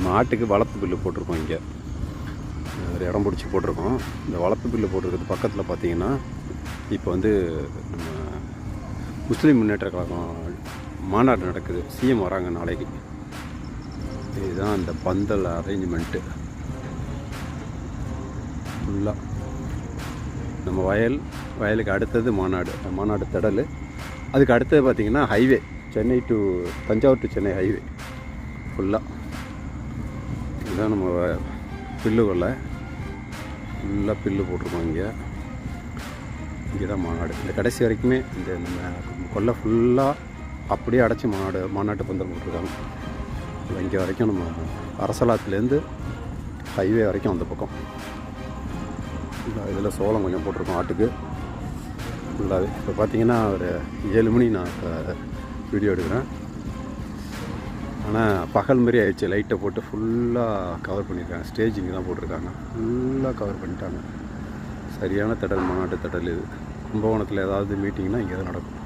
மாட்டுக்கு வளர்ப்பு புல்லு போட்டிருக்கோம். இங்கே ஒரு இடம் பிடிச்சி போட்டிருக்கோம். இந்த வளர்ப்பு புல்லு போட்டிருக்கிறது பக்கத்தில் பார்த்தீங்கன்னா இப்போ வந்து நம்ம முஸ்லீம் முன்னேற்ற கழகம் மாநாடு நடக்குது. சிஎம் வராங்க நாளைக்கு. இதுதான் அந்த பந்தல் அரேஞ்ச்மெண்ட்டு ஃபுல்லாக. நம்ம வயலுக்கு அடுத்தது மாநாடு திடல். அதுக்கு அடுத்தது பார்த்திங்கன்னா highway, Chennai to Thanjavur to Chennai highway ஃபுல்லாக. இதுதான் நம்ம பில்லு கொல்லை. ஃபுல்லாக பில்லு போட்டிருக்கோம். இங்கே தான் மாநாடு. இந்த கடைசி வரைக்குமே இந்த நம்ம கொல்லை ஃபுல்லாக அப்படியே அடைச்சி மாநாட்டு பந்தல் போட்டிருக்காங்க. இங்கே வரைக்கும் நம்ம அரசலாத்துலேருந்து ஹைவே வரைக்கும் அந்த பக்கம் இதில் சோளம் கொஞ்சம் போட்டிருக்கோம் ஆட்டுக்கு ஃபுல்லாகவே. இப்போ பார்த்தீங்கன்னா ஒரு 7 மணி நான் இப்போ வீடியோ எடுக்கிறேன். ஆனால் பகல் மாதிரி ஆயிடுச்சு. லைட்டை போட்டு ஃபுல்லாக கவர் பண்ணியிருக்காங்க. ஸ்டேஜ் இங்கே தான் போட்டிருக்காங்க. ஃபுல்லாக கவர் பண்ணிட்டாங்க. சரியான திடல், மாநாட்டு திடல் இது. கும்பகோணத்தில் ஏதாவது மீட்டிங்னால் இங்கே தான் நடக்கும்.